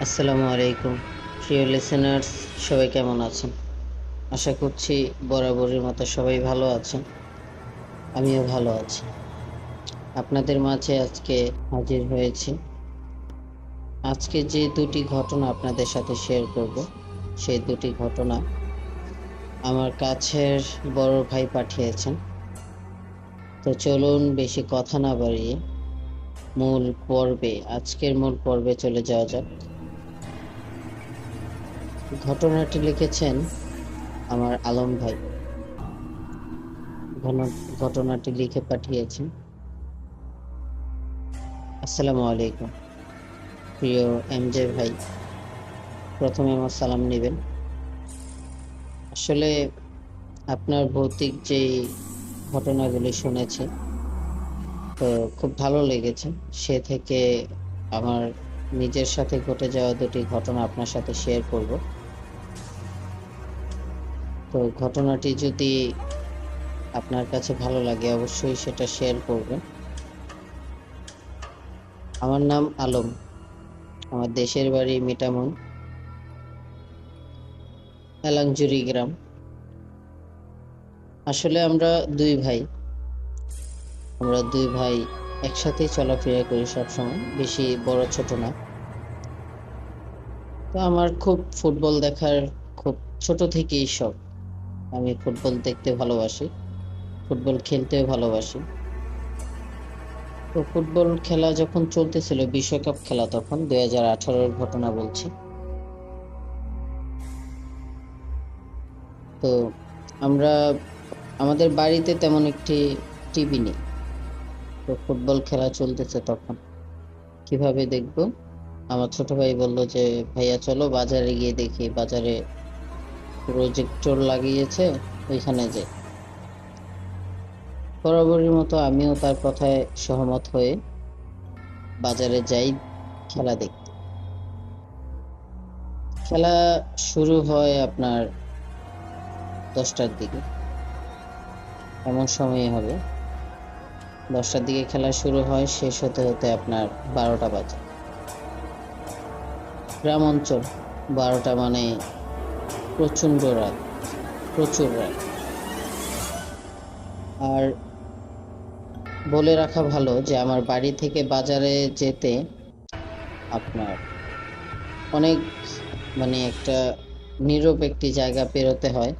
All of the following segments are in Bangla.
আসসালামু আলাইকুম প্রিয় লিসেনার্স, সবাই কেমন আছেন? আশা করছি বরাবরের মতো সবাই ভালো আছেন। আমিও ভালো আছি। আপনাদের মাঝে আজকে হাজির হয়েছি। আজকে যে দুটি ঘটনা আপনাদের সাথে শেয়ার করব, সেই দুটি ঘটনা আমার কাছের বড় ভাই পাঠিয়েছেন। তো চলুন বেশি কথা না বাড়িয়ে আজকের মূল পর্বে চলে যাওয়া যাক। ঘটনাটি লিখেছেন আমার আলম ভাই। ঘটনাটি লিখে পাঠিয়েছেন। আসসালামু আলাইকুম প্রিয় এমজে ভাই, প্রথমে আমার সালাম নেবেন। আসলে আপনার ভৌতিক যে ঘটনাগুলি শুনেছি, তো খুব ভালো লেগেছে। সে থেকে আমার নিজের সাথে ঘটে যাওয়া দুটি ঘটনা আপনার সাথে শেয়ার করব। তো ঘটনাটি যদি আপনার কাছে ভালো লাগে অবশ্যই সেটা শেয়ার করবেন। আমার নাম আলম, আমার দেশের বাড়ি মিটামন, এলাংজুরি গ্রাম। আসলে আমরা দুই ভাই একসাথেই চলাফেরা করি সবসময়, বেশি বড় ছোট না। তো আমার খুব ফুটবল দেখার খুব ছোট থেকেই শখ। আমি ফুটবল দেখতে ভালোবাসি, ফুটবল খেলতেও ভালোবাসি। তো ফুটবল খেলা যখন চলতেছিল, বিশ্বকাপ খেলা, তখন 2018-র ঘটনা বলছি। তো আমরা আমাদের বাড়িতে তেমন একটি টিভি নেই। তো ফুটবল খেলা চলতেছে, তখন কিভাবে দেখবো? আমার ছোট ভাই বলল যে, ভাইয়া চলো বাজারে গিয়ে দেখি, বাজারে প্রজেক্টর লাগিয়েছে, ওইখানে যে বরাবরের মতো আমিও তার কথায় সহমত হয়ে বাজারে যাই খেলা দেখতে। খেলা শুরু হয় আপনার 10টার দিকে, এমন সময় হবে 10টার দিকে খেলা শুরু হয়, শেষ হতে হতে আপনার 12টা বাজে। গ্রাম অঞ্চল, 12টা মানে প্রচন্ড রাত, প্রচুর রাত। আর বলে রাখা ভালো যে আমার বাড়ি থেকে বাজারে যেতে আপনার অনেক, মানে একটা নীরব একটি জায়গা পেরোতে হয়,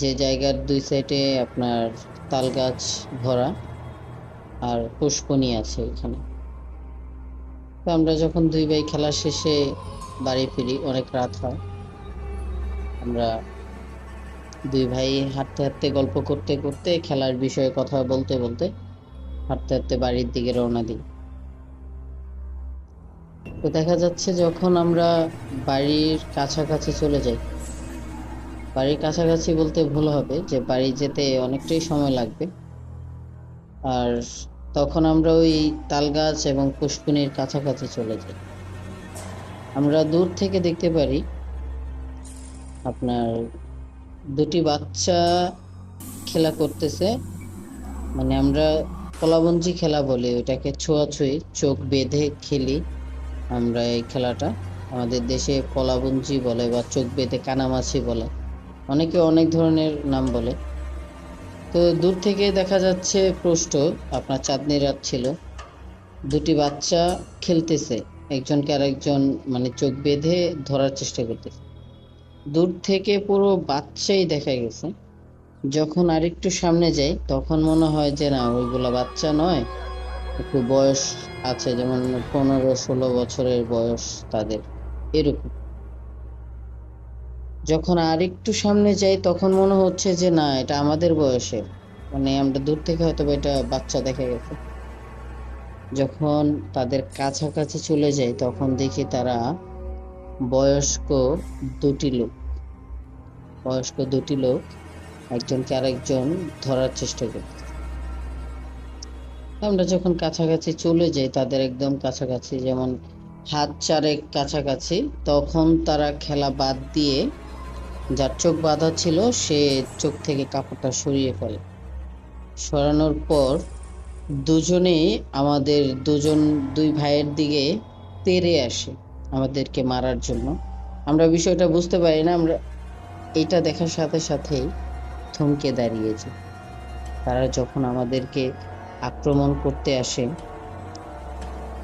যে জায়গার দুই সাইডে আপনার তাল গাছ ভরা আর পুষ্কণী আছে এখানে। তো আমরা যখন দুই ভাই খেলা শেষে বাড়ি ফিরি, অনেক রাত হয়। আমরা দুই ভাই হাঁটতে হাঁটতে গল্প করতে করতে খেলার বিষয়ে কথা বলতে বলতে হাঁটতে হাঁটতে বাড়ির দিকে রওনা দিই। তো দেখা যাচ্ছে যখন আমরা বাড়ির কাছাকাছি চলে যাই, বাড়ির কাছাকাছি বলতে ভুল হবে, যে বাড়ি যেতে অনেকটাই সময় লাগবে। আর তখন আমরা ওই তাল গাছ এবং পুষ্করিণীর কাছাকাছি চলে যাই। আমরা দূর থেকে দেখতে পারি আপনার দুটি বাচ্চা খেলা করতেছে। মানে আমরা কলাবঞ্জি খেলা বলি ওটাকে, ছোঁয়াছুঁয়ি, চোখ বেঁধে খেলি আমরা এই খেলাটা। আমাদের দেশে কলাবঞ্জি বলে বা চোখ বেঁধে কানামাছি বলে, অনেকে অনেক ধরনের নাম বলে। তো দূর থেকে দেখা যাচ্ছে প্রষ্ট, আপনার চাঁদনি রাত ছিল, দুটি বাচ্চা খেলতেছে, একজনকে আরেকজন মানে চোখ বেঁধে ধরার চেষ্টা করতেছে। দূর থেকে পুরো বাচ্চাই দেখা গেছে। যখন আরেকটু সামনে যাই তখন মনে হয় যে না, ওইগুলা বাচ্চা নয়, একটু বয়স আছে, যেমন 15-16 বছরের বয়স তাদের, এরকম। যখন আরেকটু সামনে যাই তখন মনে হচ্ছে যে না, এটা আমাদের বয়সের, মানে আমরা দূর থেকে হয়তো বা এটা বাচ্চা দেখা গেছে। যখন তাদের কাছাকাছি চলে যাই তখন দেখি তারা বয়স্ক দুটি লোক, বয়স্ক দুটি লোক, একজনকে আরেকজন ধরার চেষ্টা করছে। আমরা যখন কাছাকাছি চলে যাই, তাদের একদম কাছাকাছি, যেমন হাত চারেক কাছাকাছি, তখন তারা খেলা বাদ দিয়ে, যার চোখ বাঁধা ছিল সে চোখ থেকে কাপড়টা সরিয়ে ফেলে। সরানোর পর দুজনেই আমাদের দুই ভাইয়ের দিকে তেড়ে আসে। আমাদেরকে মারার জন্য। আমরা বিষয়টা বুঝতে পারি না, আমরা এটা দেখার সাথে সাথেই থমকে দাঁড়িয়েছি। তারা যখন আমাদেরকে আক্রমণ করতে আসে,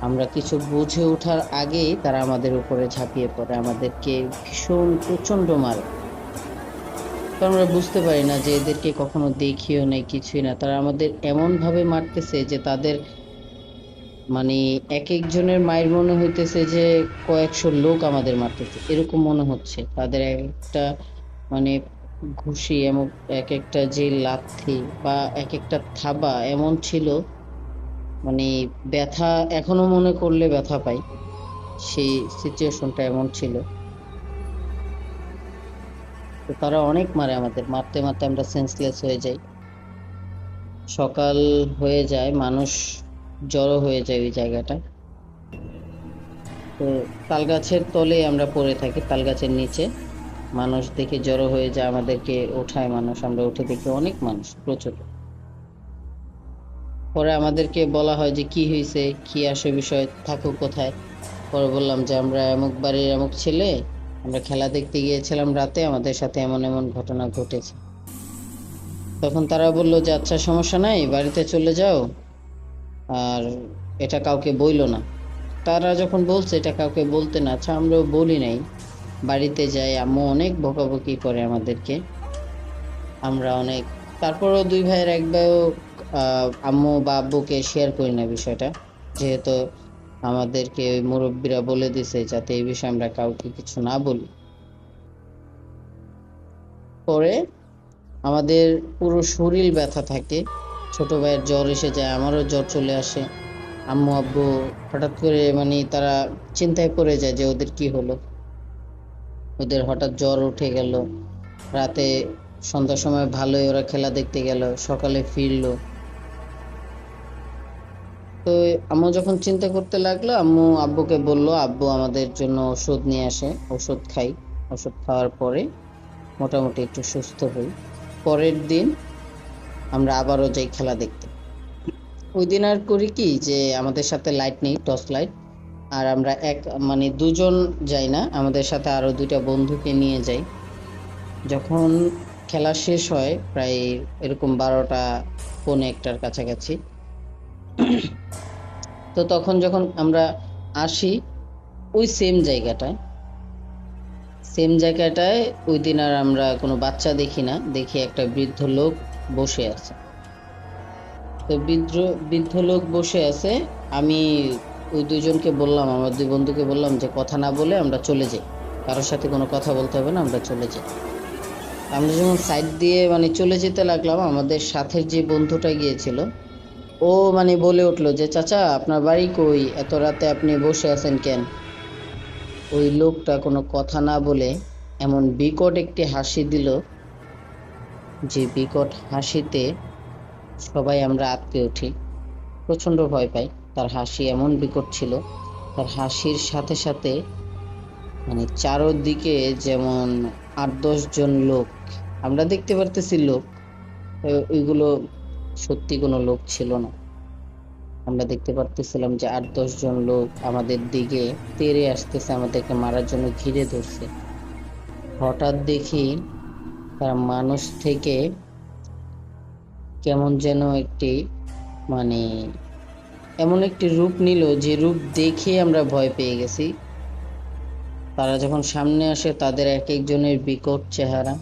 আমরা কিছু বুঝে ওঠার আগেই তারা আমাদের উপরে ঝাঁপিয়ে পড়ে, আমাদেরকে ভীষণ প্রচন্ড মারে। তো আমরা বুঝতে পারি না যে এদেরকে কখনো দেখিও নাই, কিছুই না। তারা আমাদের এমন ভাবে মারতেছে যে তাদের মানে এক একজনের মায়ের মনে হইতেছে যে কয়েকশো লোক আমাদের মারতেছে, এরকম মনে হচ্ছে। তাদের এক একটা মানে ঘুষি এমন, এক একটা যে লাথি বা এক একটা থাবা এমন ছিল, মানে ব্যথা এখনো মনে করলে ব্যথা পাই। সেই সিচুয়েশনটা এমন ছিল। তো তারা অনেক মারে, আমাদের মারতে মারতে আমরা সেন্সলেস হয়ে যাই। সকাল হয়ে যায়, মানুষ জড়ো হয়ে যায় ওই জায়গাটা। তো তাল গাছের তলে আমরা পড়ে থাকি, তাল গাছের নিচে। মানুষ দেখে জড়ো হয়ে যায়, আমাদেরকে ওঠায় মানুষ, আমরা উঠে দেখি অনেক মানুষ, প্রচুর। পরে আমাদেরকে বলা হয় যে কি হয়েছে, কি আসে বিষয়, থাকো কোথায়। পরে বললাম যে আমরা অমুক বাড়ির অমুক ছেলে, আমরা খেলা দেখতে গিয়েছিলাম রাতে, আমাদের সাথে এমন এমন ঘটনা ঘটেছে। তখন তারা বলল যে আচ্ছা সমস্যা নাই, বাড়িতে চলে যাও, আর এটা কাউকে বইলো না। তারা যখন বলছে এটা কাউকে বলতে না, আচ্ছা আমরাও বলি নাই। বাড়িতে যাই, আম্মু অনেক বকাবকি করে আমাদেরকে, আমরা অনেক। তারপরও দুই ভাইয়ের এক ভাইও আম্মু বা আব্বুকে শেয়ার করি না বিষয়টা, যেহেতু আমাদেরকে ওই মুরব্বীরা বলে দিছে যাতে এই বিষয়ে আমরা কাউকে কিছু না বলি। পরে আমাদের পুরো শরীর ব্যথা থাকে, ছোট ভাইয়ের জ্বর এসে যায়, আমারও জ্বর চলে আসে। আম্মু আব্বু হঠাৎ করে মানে তারা চিন্তায় পড়ে যায় যে ওদের কি হলো, ওদের হঠাৎ জ্বর উঠে গেল। রাতে সন্ধ্যার সময় ভালোই ওরা খেলা দেখতে গেল, সকালে ফিরলো। তো আম্মু যখন চিন্তা করতে লাগলো, আম্মু আব্বুকে বলল, আব্বু আমাদের জন্য ওষুধ নিয়ে আসে, ওষুধ খাই। ওষুধ খাওয়ার পরে মোটামুটি একটু সুস্থ হই। পরের দিন আমরা আবারও যাই খেলা দেখতে। ওই দিন আর করি কি যে আমাদের সাথে লাইট নেই, টর্চ লাইট। আর আমরা মানে দুজন যাই না, আমাদের সাথে আরো দুইটা বন্ধুকে নিয়ে যাই। যখন খেলা শেষ হয় প্রায় এরকম 12টা পৌনে একটার কাছাকাছি, তো তখন যখন আমরা আসি ওই সেম জায়গাটায় ওই দিন আর আমরা কোনো বাচ্চা দেখি না, দেখি একটা বৃদ্ধ লোক বসে আছে। তো বৃদ্ধ লোক বসে আছে। আমি ওই দুইজনকে বললাম, আমার দুই বন্ধুকে বললাম যে কথা না বলে আমরা চলে যাই, কারোর সাথে কোনো কথা বলতে হবে না, আমরা চলে যাই। আমরা যখন সাইড দিয়ে মানে চলে যেতে লাগলাম, আমাদের সাথের যে বন্ধুটা গিয়েছিল ও মানে বলে উঠলো যে চাচা আপনার বাড়ি কই, এত রাতে আপনি বসে আছেন কেন? ওই লোকটা কোনো কথা না বলে এমন বিকট একটি হাসি দিল, যে বিকট হাসিতে সবাই আমরা আঁতকে উঠি, প্রচন্ড ভয় পাই। তার হাসি এমন বিকট ছিল, তার হাসির সাথে সাথে মানে চারদিকে যেমন 8-10 জন লোক আমরা দেখতে পারতেছি লোক, ওইগুলো সত্যি কোনো লোক ছিল না। আমরা দেখতে পারতেছিলাম যে 8-10 জন লোক আমাদের দিকে তেড়ে আসতেছে, আমাদেরকে মারার জন্য ঘিরে ধরছে। হঠাৎ দেখি তার মানুষ থেকে কেমন যেন একটি মানে এমন একটি রূপ নিল, যে রূপ দেখে আমরা ভয় পেয়ে গেছি। তারা যখন সামনে আসে তাদের এক একজনের বিকট চেহারা,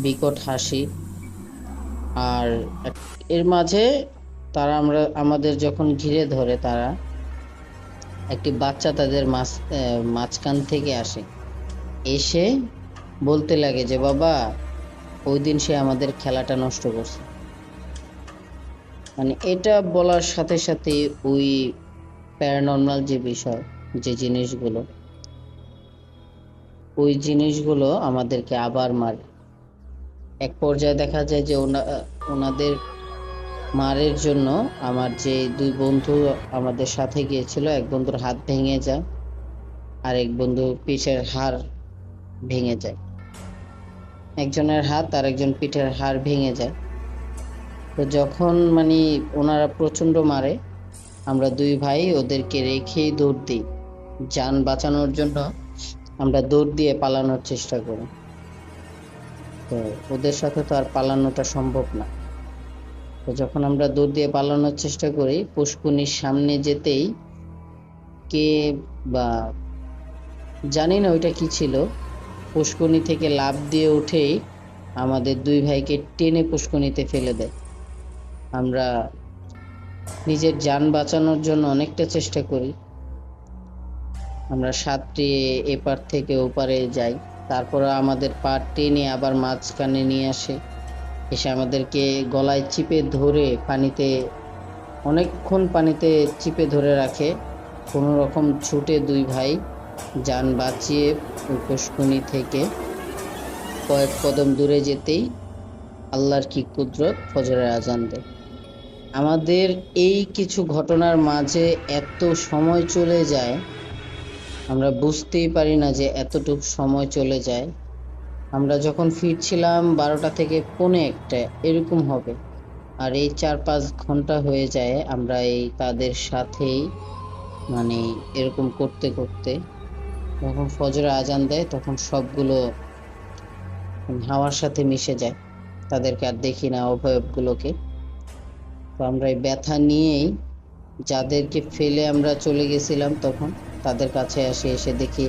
বিকট হাসি। আর এর মাঝে তারা আমাদের যখন ঘিরে ধরে, তারা একটি বাচ্চা তাদের মাঝখান থেকে আসে, এসে বলতে লাগে যে বাবা ওই দিন সে আমাদের খেলাটা নষ্ট করছে। মানে এটা বলার সাথে সাথে ওই প্যারানর্মাল যে বিষয়, যে জিনিসগুলো আমাদেরকে আবার মারে। এক পর্যায়ে দেখা যায় যে ওনাদের মারের জন্য আমার যে দুই বন্ধু আমাদের সাথে গিয়েছিল, এক বন্ধুর হাত ভেঙে যায়, আর এক বন্ধু পিঠের হাড় ভেঙে যায়। একজনের হাত আর একজন পিঠের হাড় ভেঙে যায়। তো যখন ওনারা প্রচন্ড মারে, আমরা দুই ভাই ওদেরকে রেখেই দৌড় দিই। যান বাঁচানোর জন্য আমরা দৌড় দিয়ে পালানোর চেষ্টা করি। তো ওদের সাথে তো আর পালানোটা সম্ভব না। তো যখন আমরা দৌড় দিয়ে পালানোর চেষ্টা করি, পুষ্কুনির সামনে যেতেই কে বা জানি না ওইটা কি ছিল, পুষ্কুনি থেকে লাফ দিয়ে উঠেই আমাদের দুই ভাইকে টেনে পুষ্কুনিতে ফেলে দেয়। আমরা নিজের যান বাঁচানোর জন্য অনেকটা চেষ্টা করি, আমরা সাঁতরিয়ে এপার থেকে ওপারে যাই, তারপরে আমাদের পা টেনে আবার মাঝখানে নিয়ে আসে, এসে আমাদেরকে গলায় চিপে ধরে পানিতে অনেকক্ষণ পানিতে চিপে ধরে রাখে। কোনো রকম ছুটে দুই ভাই যান বাঁচিয়ে পুষ্কুনি থেকে কয়েক কদম দূরে যেতেই আল্লাহর কি কুদরত, ফজরের আজান দেয়। আমাদের এই কিছু ঘটনার মাঝে এত সময় চলে যায়, আমরা বুঝতেই পারি না যে এতটুকু সময় চলে যায়। আমরা যখন ফিরছিলাম 12টা থেকে পৌনে 1টা এরকম হবে, আর এই 4-5 ঘন্টা হয়ে যায় আমরা এই তাদের সাথেই মানে এরকম করতে করতে। যখন ফজরে আজান দেয় তখন সবগুলো হাওয়ার সাথে মিশে যায়, তাদেরকে আর দেখি না অবয়বগুলোকে। তো আমরা এই ব্যথা নিয়েই যাদেরকে ফেলে আমরা চলে গেছিলাম তখন তাদের কাছে এসে দেখি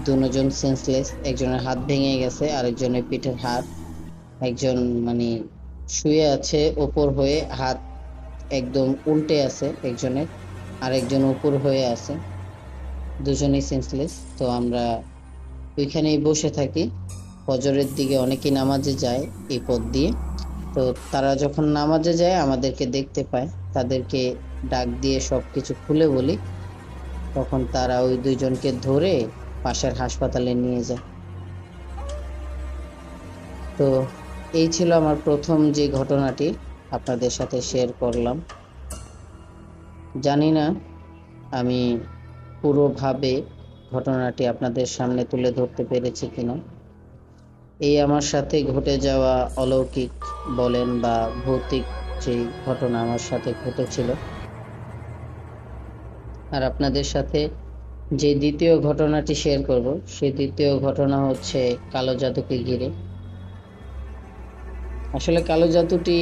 দুজন সেন্সলেস, একজনের হাত ভেঙে গেছে, আরেকজনের পিঠের হাত, একজন মানে শুয়ে আছে ওপর হয়ে, হাত একদম উল্টে আছে একজনের, আরেকজন উপর হয়ে আছে, দুজনেই সেন্সলেস। তো আমরা ওইখানেই বসে থাকি। ফজরের দিকে অনেকেই নামাজে যায় এই পথ দিয়ে। তো তারা যখন নামাজে যায় আমাদেরকে দেখতে পায়, তাদেরকে ডাক দিয়ে সবকিছু খুলে বলি, তখন তারা ওই দুইজনকে ধরে পাশের হাসপাতালে নিয়ে যায়। তো এই ছিল আমার প্রথম যে ঘটনাটি আপনাদের সাথে শেয়ার করলাম। জানি না আমি পুরোভাবে ঘটনাটি আপনাদের সামনে তুলে ধরতে পেরেছি কিনা। এই আমার সাথে ঘটে যাওয়া অলৌকিক বলেন বা ভৌতিক যে ঘটনা আমার সাথে ঘটেছিল। আর আপনাদের সাথে যে দ্বিতীয় ঘটনাটি শেয়ার করব, সেই দ্বিতীয় ঘটনা হচ্ছে কালো জাদুকে ঘিরে। আসলে কালো জাদুটি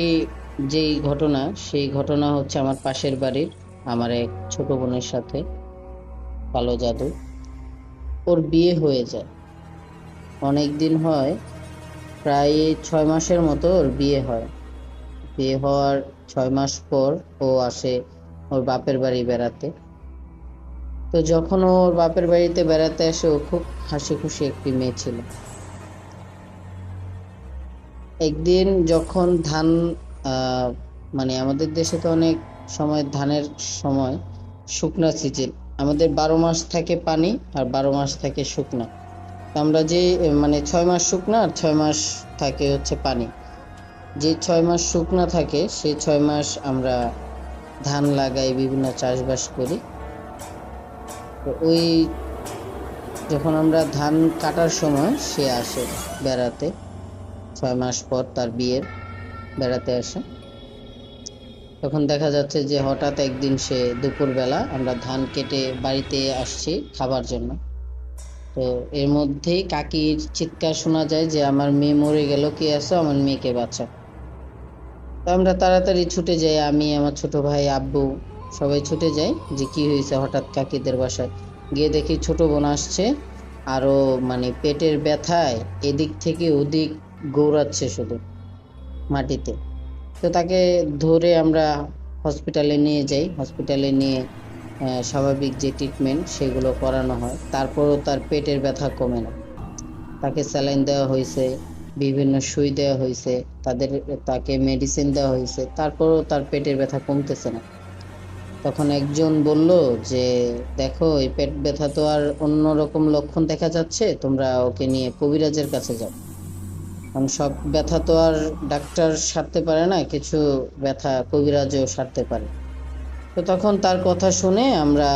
যেই ঘটনা, সেই ঘটনা হচ্ছে আমার পাশের বাড়ির আমার এক ছোট বোনের সাথে কালো জাদু। ওর বিয়ে হয়ে যায়, অনেক দিন হয়, প্রায় 6 মাসের মতো ওর বিয়ে হয়। বিয়ে হওয়ার 6 মাস পর ও আসে ওর বাপের বাড়ি বেড়াতে। তো যখন ওর বাপের বাড়িতে বেড়াতে আসে, ও খুব হাসি খুশি একটি মেয়ে ছিল। একদিন যখন ধান মানে আমাদের দেশে তো অনেক সময় ধানের সময় শুকনা সিজন, আমাদের 12 মাস থাকে পানি আর 12 মাস থাকে শুকনা। আমরা যে মানে 6 মাস শুকনা আর 6 মাস থাকে হচ্ছে পানি। যে 6 মাস শুকনা থাকে সেই 6 মাস আমরা ধান লাগাই, বিভিন্ন চাষবাস করি। তো ওই যখন আমরা ধান কাটার সময় সে আসে বেড়াতে, 6 মাস পর তার বিয়ের বেড়াতে আসে। তখন দেখা যাচ্ছে যে হঠাৎ একদিন সে দুপুরবেলা, আমরা ধান কেটে বাড়িতে আসছি খাবার জন্য, তো এর মধ্যেই কাকির চিৎকার শোনা যায় যে আমার মেয়ে মরে গেল, কে আছো, আমার মেয়েকে বাঁচাও। তো আমরা তাড়াতাড়ি ছুটে যাই, আমি, আমার ছোট ভাই, আব্বু সবাই ছুটে যাই যে কি হয়েছে। হঠাৎ কাকিদের বাসায় গিয়ে দেখি ছোট বোন আসছে, আরো মানে পেটের ব্যথায় এদিক থেকে ওদিক গৌড়াচ্ছে শুধু মাটিতে। তো তাকে ধরে আমরা হসপিটালে নিয়ে যাই, হসপিটালে নিয়ে স্বাভাবিক যে ট্রিটমেন্ট সেগুলো করানো হয়। তারপরও তার পেটের ব্যথা কমে না, তাকে স্যালাইন দেওয়া হয়েছে, বিভিন্ন সুই দেওয়া হয়েছে, তাকে মেডিসিন দেওয়া হয়েছে, তারপরও তার পেটের ব্যথা কমতেছে না। তখন একজন বলল যে দেখো, এই পেট ব্যথা তো আর অন্যরকম লক্ষণ দেখা যাচ্ছে, তোমরা ওকে নিয়ে কবিরাজের কাছে যাও, কারণ সব ব্যথা তো আর ডাক্তার সারতে পারে না, কিছু ব্যথা কবিরাজও সারতে পারে। তো তখন তার কথা শুনে আমরা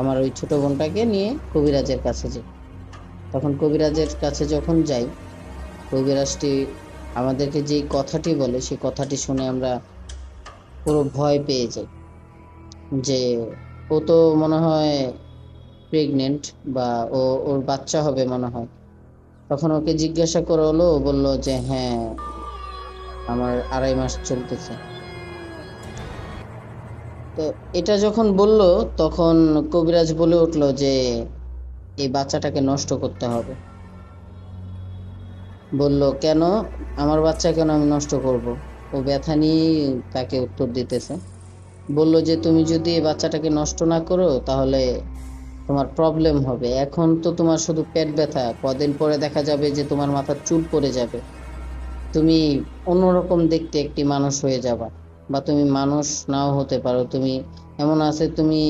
আমার ওই ছোট বোনটাকে নিয়ে কবিরাজের কাছে যাই। তখন কবিরাজের কাছে যখন যাই, কবিরাজটি আমাদেরকে যে কথাটি বলে সেই কথাটি শুনে আমরা পুরো ভয় পেয়ে যাই যে ও তো মনে হয় প্রেগনেন্ট বা ওর বাচ্চা হবে মনে হয়। তখন ওকে জিজ্ঞাসা করা হলো, ও বললো যে হ্যাঁ আমার 2.5 মাস চলতেছে। তো এটা যখন বলল তখন কবিরাজ বলে উঠলো যে এই বাচ্চাটাকে নষ্ট করতে হবে। বলল কেন, আমার বাচ্চা কেন আমি নষ্ট করব? ও ব্যথা নিয়ে তাকে উত্তর দিতেছে। বলল যে তুমি যদি এই বাচ্চাটাকে নষ্ট না করো তাহলে তোমার প্রবলেম হবে। এখন তো তোমার শুধু পেট ব্যথা, কদিন পরে দেখা যাবে যে তোমার মাথার চুল পড়ে যাবে, তুমি অন্যরকম দেখতে একটি মানুষ হয়ে যাবা, বা তুমি মানুষ নাও হতে পারো, তুমি এমন আছে তুমি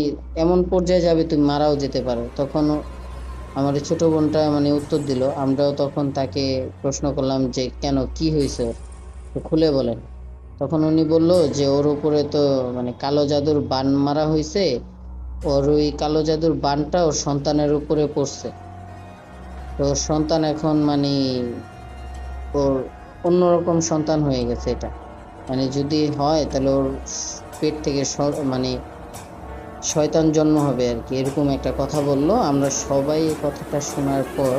এমন পর্যায়ে যাবে তুমি মারাও যেতে পারো। তখন আমার এই ছোট বোনটা মানে উত্তর দিল। আমরাও তখন তাকে প্রশ্ন করলাম যে কেন, কি হয়েছে ওর, তো খুলে বলেন। তখন উনি বলল যে ওর উপরে তো মানে কালো জাদুর বান মারা হয়েছে, ওর ওই কালো জাদুর বানটা ওর সন্তানের উপরে পড়ছে। তো ওর সন্তান এখন মানে ওর অন্যরকম সন্তান হয়ে গেছে। এটা মানে যদি হয় তাহলে ওর পেট থেকে মানে শয়তান জন্ম হবে আর কি, এরকম একটা কথা বললো। আমরা সবাই এই কথাটা শোনার পর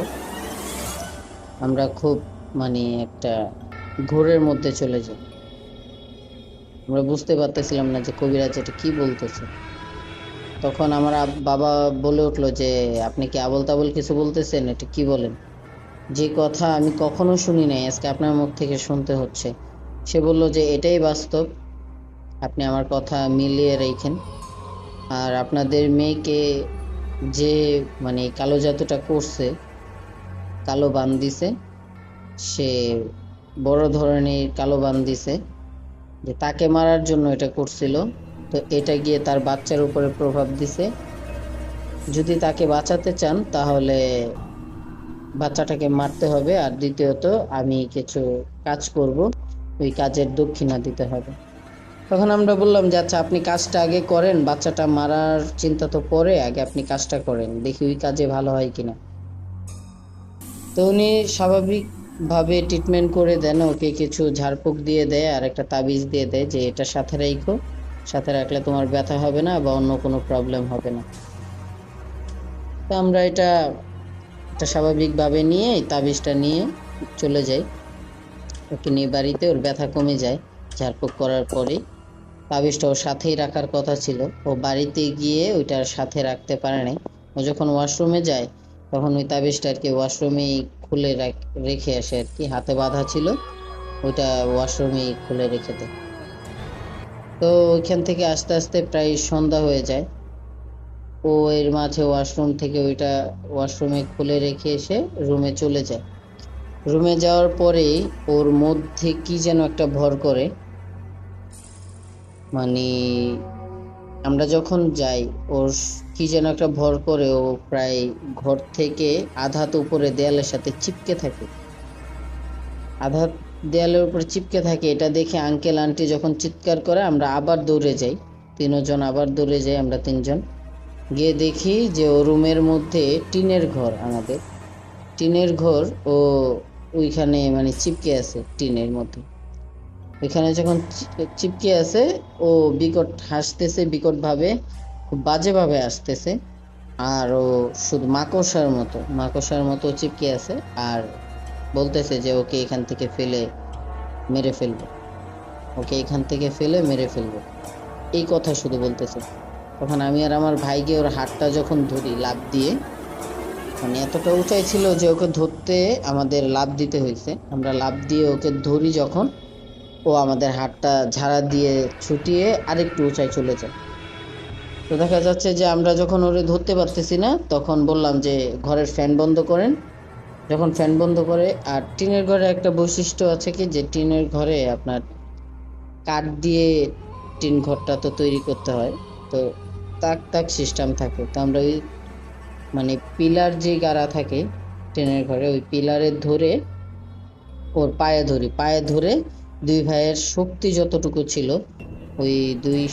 আমরা খুব মানে একটা ঘোরের মধ্যে চলে যাই। আমরা বুঝতে পারতেছিলাম না যে কবিরাজ এটা কি বলতেছে। তখন আমার বাবা বলে উঠলো যে আপনি কি আবোল তাবোল কিছু বলতেছেন, এটা কি বলেন? যে কথা আমি কখনো শুনি নাই আজকে আপনার মুখ থেকে শুনতে হচ্ছে। সে বলল যে এটাই বাস্তব, আপনি আমার কথা মিলিয়ে রেখেন। আর আপনাদের মেয়েকে যে মানে কালো জাদুটা করছে, কালো বান দিছে, সে বড় ধরনের কালো বান দিছে, যে তাকে মারার জন্য এটা করছিল। তো এটা গিয়ে তার বাচ্চার উপরে প্রভাব দিছে। যদি তাকে বাঁচাতে চান তাহলে বাচ্চাটাকে মারতে হবে, আর দ্বিতীয়ত আমি কিছু কাজ করব, ওই কাজের দক্ষিণা দিতে হবে। তখন আমরা বললাম যে আচ্ছা আপনি কাজটা আগে করেন, বাচ্চাটা মারার চিন্তা তো পরে, আগে আপনি কাজটা করেন, দেখি ওই কাজে ভালো হয় কিনা। তো উনি স্বাভাবিকভাবে ট্রিটমেন্ট করে দেন, ওকে কিছু ঝাড়ফুঁক দিয়ে দেয় আর একটা তাবিজ দিয়ে দেয় যে এটা সাথে রাখো, সাথে রাখলে তোমার ব্যথা হবে না বা অন্য কোনো প্রবলেম হবে না। তো আমরা এটা স্বাভাবিকভাবে নিয়ে তাবিজটা নিয়ে চলে যাই, ওকে নিয়ে বাড়িতে। ওর ব্যথা কমে যায় ঝাড়ফুঁক করার পরে। তাবিজটা ওর সাথেই রাখার কথা ছিল, ও বাড়িতে গিয়ে ওইটার সাথে রাখতে পারে নাই। ও যখন ওয়াশরুমে যায় তখন ওই তাবিজটা আর কি ওয়াশরুমেই খুলে রেখে আসে আর কি, হাতে বাঁধা ছিল, ওইটা ওয়াশরুমেই খুলে রেখে দেয়। তো ওইখান থেকে আস্তে আস্তে প্রায় সন্ধ্যা হয়ে যায়। ও এর মাঝে ওয়াশরুম থেকে ওইটা ওয়াশরুমে খুলে রেখে এসে রুমে চলে যায়। রুমে যাওয়ার পরে ওর মধ্যে কি যেন একটা ভর করে, মানে আমরা যখন যাই ওর কি যেন একটা ভর করে, ও প্রায় ঘর থেকে আধা হাত উপরে দেয়ালের সাথে চিপকে থাকে, আধা দেয়ালের উপরে চিপকে থাকে। এটা দেখে আঙ্কেল আন্টি যখন চিৎকার করে আমরা আবার দৌড়ে যাই, তিনজন আবার দৌড়ে যাই আমরা তিনজন। গিয়ে দেখি যে ও রুমের মধ্যে টিনের ঘর, আমাদের টিনের ঘর, ও ওইখানে মানে চিপকে আছে টিনের মধ্যে। ওইখানে যখন চিপকে আছে ও বিকট হাসতেছে, বিকট ভাবে, খুব বাজে ভাবে আসতেছে। আর ও শুধু মাকড়সার মতো চিপকে আছে আর বলতেছে যে ওকে এখান থেকে ফেলে মেরে ফেলবো, ওকে এখান থেকে ফেলে মেরে ফেলবো, এই কথা শুধু বলতেছে। তখন আমি আর আমার ভাই গিয়ে ওর হাতটা যখন ধরি লাফ দিয়ে, মানে এতটা উঁচাই ছিল যে ওকে ধরতে আমাদের লাফ দিতে হয়েছে। আমরা লাফ দিয়ে ওকে ধরি যখন, ও আমাদের হাতটা ঝাড়া দিয়ে ছুটিয়ে আরেকটু উঁচায় চলে যায়। তো দেখা যাচ্ছে যে আমরা যখন ওরে ধরতে পারতেছি না তখন বললাম যে ঘরের ফ্যান বন্ধ করেন। যখন ফ্যান বন্ধ করে, আর টিনের ঘরে একটা বৈশিষ্ট্য আছে কি, যে টিনের ঘরে আপনার কাঠ দিয়ে টিন ঘরটা তো তৈরি করতে হয়, তো তাক তাক সিস্টেম থাকে। তো আমরা ওই মানে পিলার যে গাড়া থাকে টিনের ঘরে, ওই পিলারে ধরে ওর পায়ে ধরে দুই ভাইয়ের শক্তি যতটুকু ছিল, ওই দুই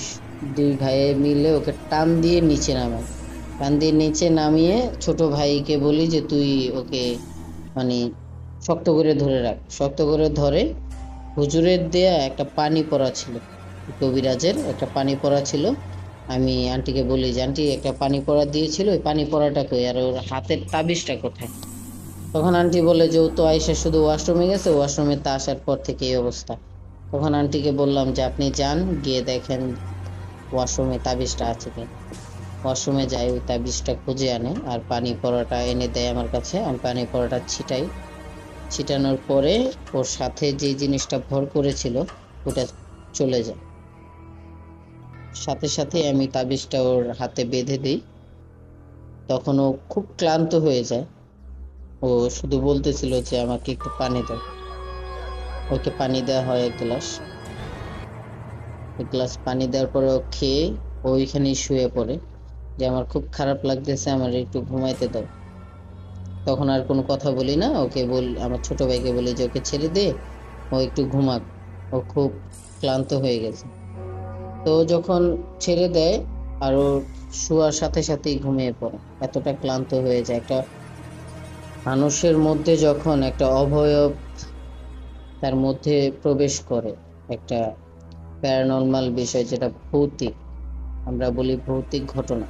দুই ভাইয়ে মিলে ওকে টান দিয়ে নিচে নামায়। টান দিয়ে নিচে নামিয়ে ছোট ভাইকে বলি যে তুই ওকে মানে শক্ত করে ধরে রাখ। শক্ত করে ধরে, হুজুরের দেয়া একটা পানি পড়া ছিল, কবিরাজের একটা পানি পড়া ছিল, আমি আন্টিকে বলি যে আন্টি একটা পানি পড়া দিয়েছিল, ওই পানি পড়াটা কই, আর ওর হাতের তাবিজটা কোথায়? তখন আন্টি বলে যে ও তো আইসা শুধু ওয়াশরুমে গেছে, ওয়াশরুমে তা আসার পর থেকে এই অবস্থা। তখন আন্টিকে বললাম যে আপনি যান, গিয়ে দেখেন ওয়াশরুমে তাবিজটা আছে কি। ওয়াশরুমে যাই, ওই তাবিজটা খুঁজে আনে আর পানি পড়াটা এনে দেয় আমার কাছে। আমি পানি পড়াটা ছিটাই, ছিটানোর পরে ওর সাথে যে জিনিসটা ভর করেছিল ওটা চলে যায়। সাথে সাথে আমি তাবিজটা ওর হাতে বেঁধে দিই। তখন ও খুব ক্লান্ত হয়ে যায়। ও শুধু বলতেছিল যে আমাকে একটু পানি দাও। ওকে পানি দেওয়া হয় 1 গ্লাস। 1 গ্লাস পানি দেওয়ার পরে ও খেয়ে ওইখানেই শুয়ে পড়ে যে আমার খুব খারাপ লাগতেছে, আমার একটু ঘুমাইতে দাও। তখন আর কোনো কথা বলি না, ওকে আমার ছোট ভাইকে বলি যে ওকে ছেড়ে দে, ও একটু ঘুমাক, ও খুব ক্লান্ত হয়ে গেছে। তো যখন ছেড়ে দেয় আর ও শোয়ার সাথে সাথেই ঘুমিয়ে পড়ে, এতটা ক্লান্ত হয়ে যায়। একটা মানুষের মধ্যে যখন একটা অবয়ব তার মধ্যে প্রবেশ করে, একটা প্যারানর্মাল বিষয়, যেটা ভৌতিক, আমরা বলি ভৌতিক ঘটনা,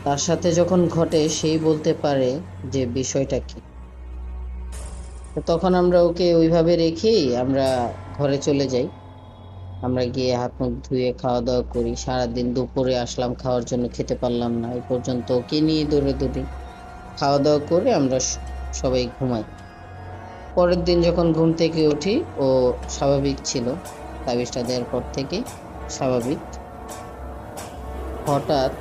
তার সাথে যখন ঘটে সেই বলতে পারে যে বিষয়টা কি। তো তখন আমরা ওকে ওইভাবে রেখেই আমরা ঘরে চলে যাই। আমরা গিয়ে হাত মুখ ধুয়ে খাওয়া দাওয়া করি। সারাদিন দুপুরে আসলাম খাওয়ার জন্য, খেতে পারলাম না, এই পর্যন্ত ওকে নিয়ে দৌড়ে দৌড়ি খাওয়া দাওয়া করে আমরা সবাই ঘুমাই। পরের দিন যখন ঘুম থেকে উঠি ও স্বাভাবিক ছিল, তাবিজটা দেওয়ার পর থেকে স্বাভাবিক। হঠাৎ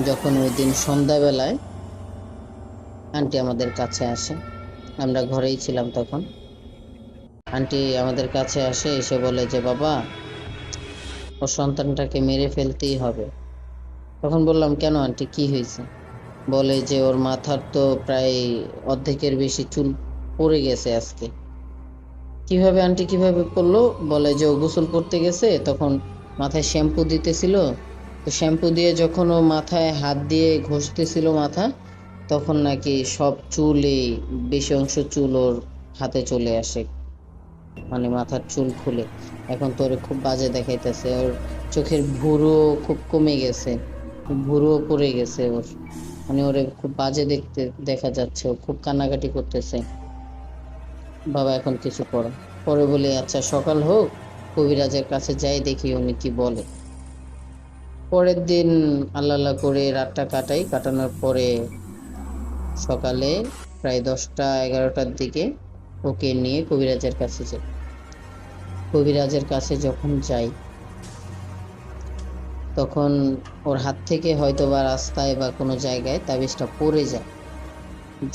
যখন ওই দিন সন্ধ্যাবেলায় আন্টি আমাদের কাছে আসে, আমরা ঘরেই ছিলাম তখন। আন্টি আমাদের কাছে আসে, এসে বলে যে বাবা, ওর সন্তানটাকে মেরে ফেলতেই হবে। তখন বললাম কেন আন্টি, কি হয়েছে? বলে যে ওর মাথার তো প্রায় অর্ধেকের বেশি চুল পড়ে গেছে আজকে। কিভাবে আন্টি, কিভাবে পড়লো? বলে যে ও গোসল করতে গেছে, তখন মাথায় শ্যাম্পু দিতেছিল, তো শ্যাম্পু দিয়ে যখন ও মাথায় হাত দিয়ে ঘষতেছিল মাথা, তখন নাকি সব চুলই, বেশি অংশ চুল ওর হাতে চলে আসে, মানে মাথার চুল খুলে। এখন তো ওর খুব বাজে দেখাইতেছে, ওর চোখের ভুরু খুব কমে গেছে, ভুরুও পড়ে গেছে ওর, মানে ওরে খুব বাজে দেখতে দেখা যাচ্ছে, ও খুব কান্নাকাটি করতেছে। বাবা এখন কিছু করো। পরে বলি আচ্ছা সকাল হোক, কবিরাজের কাছে যাই, দেখি উনি কি বলে। পরের দিন আল্লাহ আল্লাহ করে রাতটা কাটাই। কাটানোর পরে সকালে প্রায় 10টা 11টার দিকে ওকে নিয়ে কবিরাজের কাছে যাই। কবিরাজের কাছে যখন যাই, তখন ওর হাত থেকে হয়তো বা রাস্তায় বা কোনো জায়গায় তাবিজটা পড়ে যায়।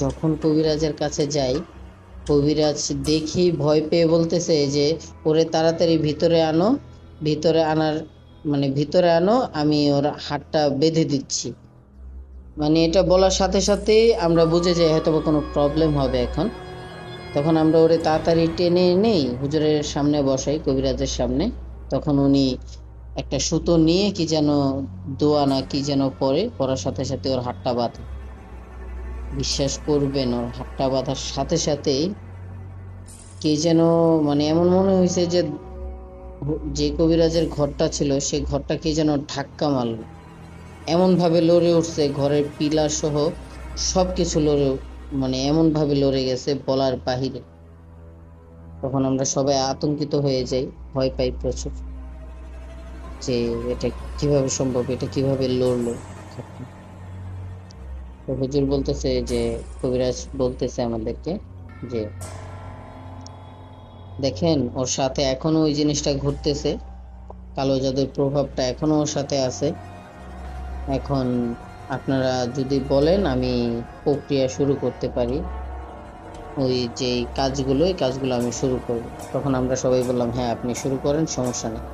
যখন কবিরাজের কাছে যাই, কবিরাজ দেখি ভয় পেয়ে বলতেছে যে ওরে তাড়াতাড়ি ভিতরে আনো, ভিতরে আনার মানে ভিতরে আনো, আমি ওর হাতটা বেঁধে দিচ্ছি। মানে এটা বলার সাথে সাথে আমরা বুঝে যাই হয়তো বা কোনো প্রবলেম হবে এখন। তখন আমরা ওরে তাড়াতাড়ি টেনে এনেই হুজুরের সামনে বসাই, কবিরাজের সামনে। তখন উনি একটা সুতো নিয়ে কি যেন দোয়া না কি যেন পড়ার সাথে সাথে ওর হাতটা বাঁধে। বিশ্বাস করবেন, ওর হাতটা বাঁধার সাথে সাথেই কে যেন, মানে এমন মনে হয়েছে যে যে কবিরাজের ঘরটা ছিল সে ঘরটা কে যেন ধাক্কা মারল, এমন ভাবে লড়ে উঠছে, ঘরের পিলার সহ সবকিছু লড়ে, মানে এমন ভাবে লড়ে গেছে বলার বাহিরে। তখন আমরা সবাই আতঙ্কিত হয়ে যাই, ভয় পাই প্রচুর, যে এটা কিভাবে সম্ভব, এটা কিভাবে লড়লো। তো হুজুর বলতেছে যে, কবিরাজ বলতেছে আমাদেরকে যে দেখেন ওর সাথে এখনো ওই জিনিসটা ঘুরতেছে, কালো জাদুর প্রভাবটা এখনো ওর সাথে আছে। এখন আপনারা যদি বলেন আমি প্রক্রিয়া শুরু করতে পারি, ওই যে কাজগুলো, এই কাজগুলো আমি শুরু করব। তখন আমরা সবাই বললাম হ্যাঁ আপনি শুরু করেন, সমস্যা নেই।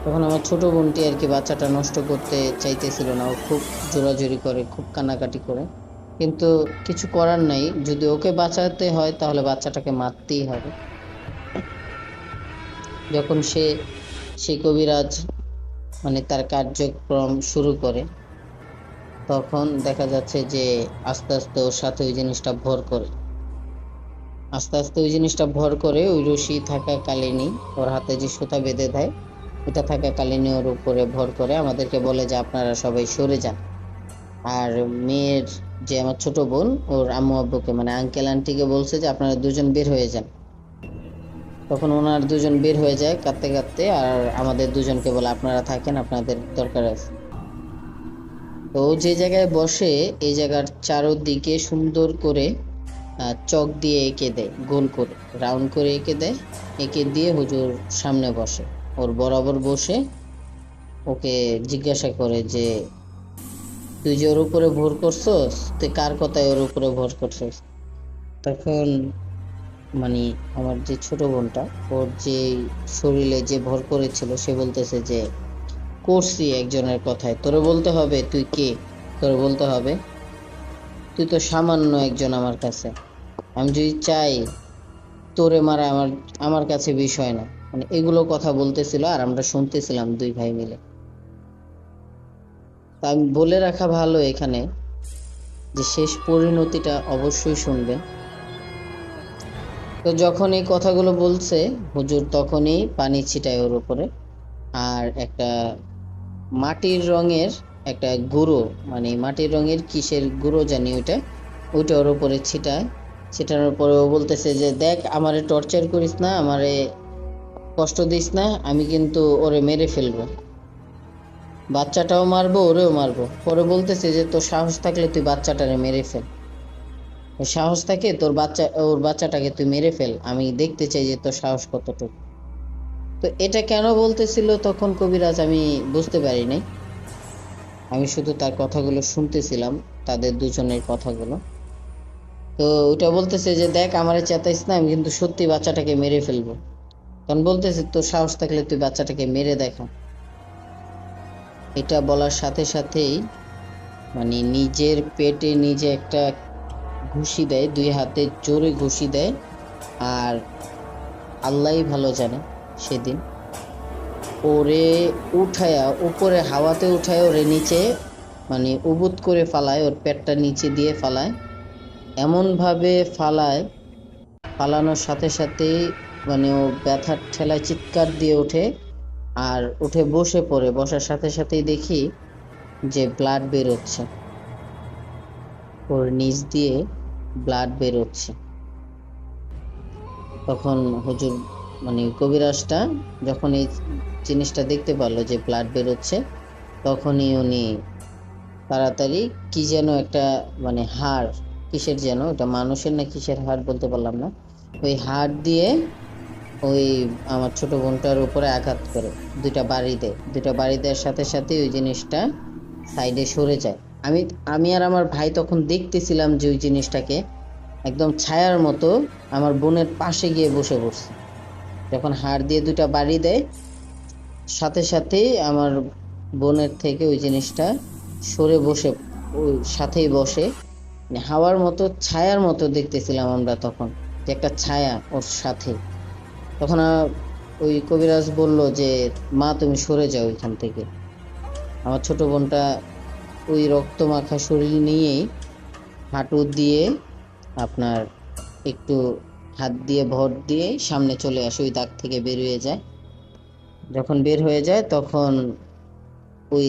তখন আমার ছোট বোনটি আর কি বাচ্চাটা নষ্ট করতে চাইতেছিল না, ও খুব জোরাজুরি করে, খুব কান্নাকাটি করে, কিন্তু কিছু করার নাই, যদি ওকে বাঁচাতে হয় তাহলে বাচ্চাটাকে মারতেই হবে। যখন সেই কবিরাজ মানে তার কার্যক্রম শুরু করে, তখন দেখা যাচ্ছে যে আস্তে আস্তে ওর সাথে ওই জিনিসটা ভর করে, আস্তে আস্তে ওই জিনিসটা ভর করে, ওই রশি থাকাকালীনই ওর হাতে যে সুতা বেঁধে দেয়, ওটা থাকাকালীন ওর উপরে ভর করে আমাদেরকে বলে যে আপনারা সবাই সরে যান। আর মেয়ের যে আমার ছোট বোন, ওর আম্মু আব্বুকে মানে আঙ্কেল আন্টিকে বলছে যে আপনারা দুজন বের হয়ে যান। তখন ওনার দুজন বের হয়ে যায় কাঁদতে কাঁদতে, আর আমাদের দুজনকে বলে আপনারা থাকেন, আপনাদের দরকার আছে। তো ও যে জায়গায় বসে এই জায়গার চারদিকে সুন্দর করে চক দিয়ে এঁকে দেয়, গোল করে রাউন্ড করে এঁকে দেয়। এঁকে দিয়ে হুজুর সামনে বসে, ওর বরাবর বসে ওকে জিজ্ঞাসা করে যে তুই যে ওর উপরে ভর করছস, তুই কার কথায় ওর উপরে ভর করছস? তখন মানে আমার যে ছোট বোনটা, ওর যে শরীরে যে ভর করেছিল, সে বলতেছে যে করছি একজনের কথায়, তোরে বলতে হবে তুই কে, তোরে বলতে হবে, তুই তো সামান্য একজন আমার কাছে, আমি যদি চাই তোরে মারা আমার আমার কাছে বিষয় না। মানে এগুলো কথা বলতেছিল আর আমরা শুনতেছিলাম দুই ভাই মিলে। তা আমি বলে রাখা ভালো এখানে যে শেষ পরিণতিটা অবশ্যই শুনবেন। তো যখন এই কথাগুলো বলছে হুজুর, তখনই পানি ছিটায় ওর উপরে, আর একটা মাটির রঙের একটা গুঁড়ো, মানে মাটির রঙের কিসের গুঁড়ো জানি ওইটা, ওইটা ওর উপরে ছিটায়। ছিটানোর পরে ও বলতেছে যে দেখ, আমারে টর্চার করিস না, আমারে কষ্ট দিস না, আমি কিন্তু ওরে মেরে ফেলবো, বাচ্চাটাও মারবো ওরেও মারবো। পরে বলতেছে যে তোর সাহস থাকলে তুই বাচ্চাটারে মেরে ফেল, সাহস থাকে তোর ওর বাচ্চাটাকে তুই মেরে ফেল, আমি দেখতে চাই যে তোর সাহস কতটুকু। তো এটা কেন বলতেছিল তখন কবিরাজ আমি বুঝতে পারি নাই, আমি শুধু তার কথাগুলো শুনতেছিলাম, তাদের দুজনের কথাগুলো। তো ওইটা বলতেছে যে দেখ, আমারে চেতাইস না, আমি কিন্তু সত্যি বাচ্চাটাকে মেরে ফেলবো। তখন বলতেছে তোর সাহস থাকলে তুই বাচ্চাটাকে মেরে দেখা। এটা বলার সাথে সাথেই মানে নিজের পেটে নিজে একটা ঘুষি দেয়, দুই হাতে জোরে ঘুষি দেয়। আর আল্লাহই ভালো জানে সেদিন ওরে উঠায়া উপরে হাওয়াতে উঠায় ওরে নিচে মানে উবুত করে ফালায়, ওর পেটটা নিচে দিয়ে ফালায়, এমন ভাবে ফালায়, ফালানোর সাথে সাথেই মানে ও ব্যথার ঠেলায় চিৎকার দিয়ে ওঠে। আর উঠে বসে পড়ে, বসার সাথে সাথেই দেখি যে ব্লাড বেরোচ্ছে, ওর নিচ দিয়ে ব্লাড বেরোচ্ছে। তখন হুজুর মানে কবিরাজটা যখন এই জিনিসটা দেখতে পারলো যে ব্লাড বেরোচ্ছে, তখনই উনি তাড়াতাড়ি কি যেন একটা মানে হাড়, কিসের যেন ওটা, মানুষের না কিসের হাড় বলতে পারলাম না, ওই হাড় দিয়ে ওই আমার ছোট বোনটার উপরে আঘাত করে দুইটা বাড়ি দেয়। দুইটা বাড়ি দেওয়ার সাথে সাথে ওই জিনিসটা সাইডে সরে যায়। আমি আমি আর আমার ভাই তখন দেখতেছিলাম যে ওই জিনিসটাকে একদম ছায়ার মতো আমার বোনের পাশে গিয়ে বসে পড়ছে। যখন হাড় দিয়ে দুইটা বাড়ি দেয়, সাথে সাথেই আমার বোনের থেকে ওই জিনিসটা সরে বসে, ওই সাথেই বসে, মানে হাওয়ার মতো ছায়ার মতো দেখতেছিলাম আমরা তখন, যে একটা ছায়া ওর সাথে। তখন ওই কবিরাজ বলল যে মা তুমি সরে যাও এখান থেকে। আমার ছোট বোনটা ওই রক্ত মাখা শরীর নিয়েই হাঁটু দিয়ে আপনার একটু হাত দিয়ে ভর দিয়ে সামনে চলে আসে, ওই দাগ থেকে বের হয়ে যায়। যখন বের হয়ে যায় তখন ওই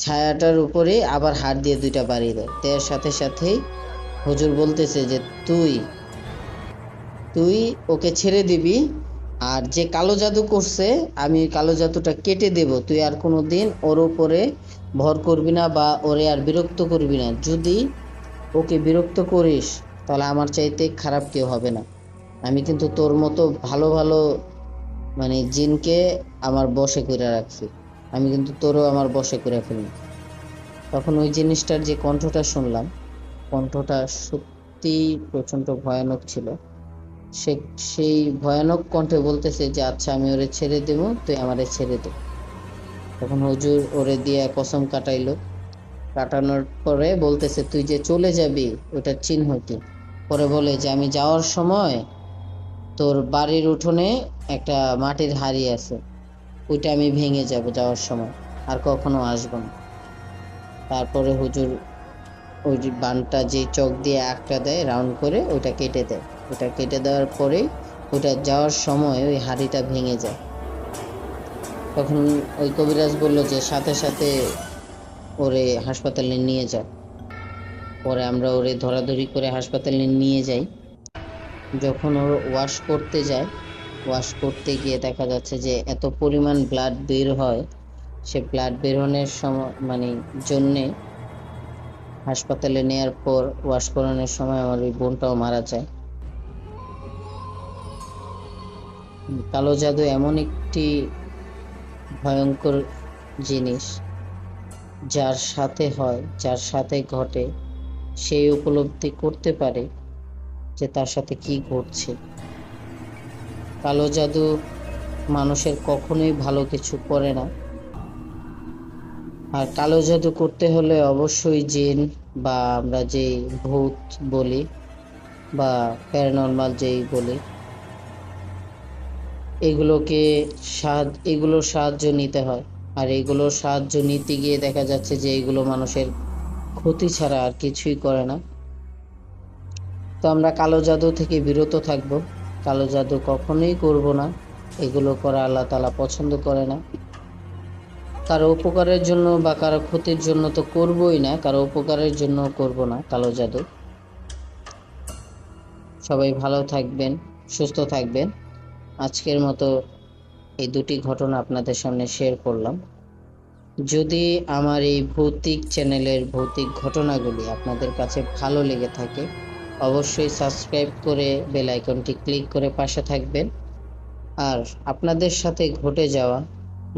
ছায়াটার উপরে আবার হাত দিয়ে দুইটা বাড়ি দেয়, দেওয়ার সাথে সাথেই হুজুর বলতেছে যে তুই তুই ওকে ছেড়ে দিবি, আর যে কালো জাদু করছে আমি কালো জাদুটা কেটে দেব, তুই আর কোনো দিন ওর উপরে ভর করবি না বা ওরে আর বিরক্ত করবি না। যদি ওকে বিরক্ত করিস তাহলে আমার চাইতে খারাপ কেউ হবে না। আমি কিন্তু তোর মতো ভালো ভালো মানে জিনকে আমার বশে করে রাখছি, আমি কিন্তু তোরও আমার বশে করে ফেলবো। তখন ওই জিনিসটার যে কণ্ঠটা শুনলাম, কণ্ঠটা সত্যি প্রচণ্ড ভয়ানক ছিল। সেই ভয়ানক কণ্ঠে বলতেছে যে আচ্ছা আমি ওরে ছেড়ে দেব, তুই আমারে ছেড়ে দে। তখন হুজুর ওরে দিয়ে কসম কাটাইলো, কাটানোর পরে বলতেছে তুই যে চলে যাবি ওটার চিহ্ন কি? পরে বলে যে আমি যাওয়ার সময় তোর বাড়ির উঠোনে একটা মাটির হাঁড়ি আছে, ওইটা আমি ভেঙে যাব যাওয়ার সময়, আর কখনো আসবো না। তারপরে হুজুর ওই বানটা যে চক দিয়ে আঁকটা দেয় রাউন্ড করে, ওইটা কেটে দেয়। ওটা কেটে দেওয়ার পরে ওটা যাওয়ার সময় ওই হাঁড়িটা ভেঙে যায়। তখন ওই কবিরাজ বলল যে সাথে সাথে ওরে হাসপাতালে নিয়ে যাও। পরে আমরা ওরে ধরাধরি করে হাসপাতালে নিয়ে যাই। যখন ওর ওয়াশ করতে যায়, ওয়াশ করতে গিয়ে দেখা যাচ্ছে যে এত পরিমাণ ব্লাড বের হয়, সে ব্লাড বেরোনোর সময় জন্যে হাসপাতালে নেয়ার পর ওয়াশ করানোর সময় আমার ওই বোনটাও মারা যায়। কালো জাদু এমন একটি ভয়ঙ্কর জিনিস, যার সাথে হয়, যার সাথে ঘটে, সেই উপলব্ধি করতে পারে যে তার সাথে কি ঘটছে। কালো জাদু মানুষের কখনোই ভালো কিছু করে না। আর কালো জাদু করতে হলে অবশ্যই জিন বা আমরা যে ভূত বলি বা প্যারানর্মাল যেই বলি, এগুলোর সাহায্য নিতে হয়। আর এগুলোর সাহায্য নিতে গিয়ে দেখা যাচ্ছে যে এগুলো মানুষের ক্ষতি ছাড়া আর কিছুই করে না। তো আমরা কালো জাদু থেকে বিরত থাকব, কালো জাদু কখনোই করব না। এগুলো করা আল্লাহ তাআলা পছন্দ করে না। কারো উপকারের জন্য বা কারো ক্ষতির জন্য তো করবই না, কারো উপকারের জন্য করব না কালো জাদু। সবাই ভালো থাকবেন, সুস্থ থাকবেন। আজকের মতো এই দুটি ঘটনা আপনাদের সামনে শেয়ার করলাম। যদি আমার এই ভৌতিক চ্যানেলের ভৌতিক ঘটনাগুলি আপনাদের কাছে ভালো লেগে থাকে, অবশ্যই সাবস্ক্রাইব করে বেল আইকনটি ক্লিক করে পাশে থাকবেন। আর আপনাদের সাথে ঘটে যাওয়া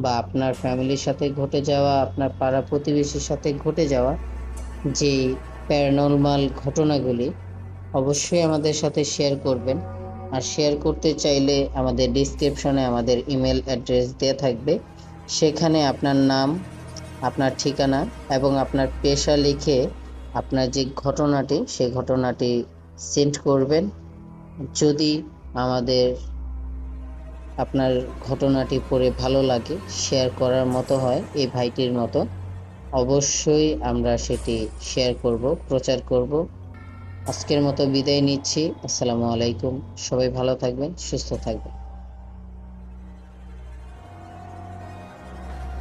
বা আপনার ফ্যামিলির সাথে ঘটে যাওয়া, আপনার পাড়া প্রতিবেশীর সাথে ঘটে যাওয়া যে প্যারানর্মাল ঘটনাগুলি অবশ্যই আমাদের সাথে শেয়ার করবেন। আর শেয়ার করতে চাইলে আমাদের ডিসক্রিপশনে আমাদের ইমেল অ্যাড্রেস দেওয়া থাকবে, সেখানে আপনার নাম, আপনার ঠিকানা এবং আপনার পেশা লিখে আপনার যে ঘটনাটি, সেই ঘটনাটি সেন্ড করবেন। যদি আপনার ঘটনাটি পড়ে ভালো লাগে, শেয়ার করার মতো হয় এই ভাইটির মতো, অবশ্যই আমরা সেটি শেয়ার করব, প্রচার করব। আজকের মতো বিদায় নিচ্ছি। আসসালামু আলাইকুম। সবাই ভালো থাকবেন, সুস্থ থাকবেন।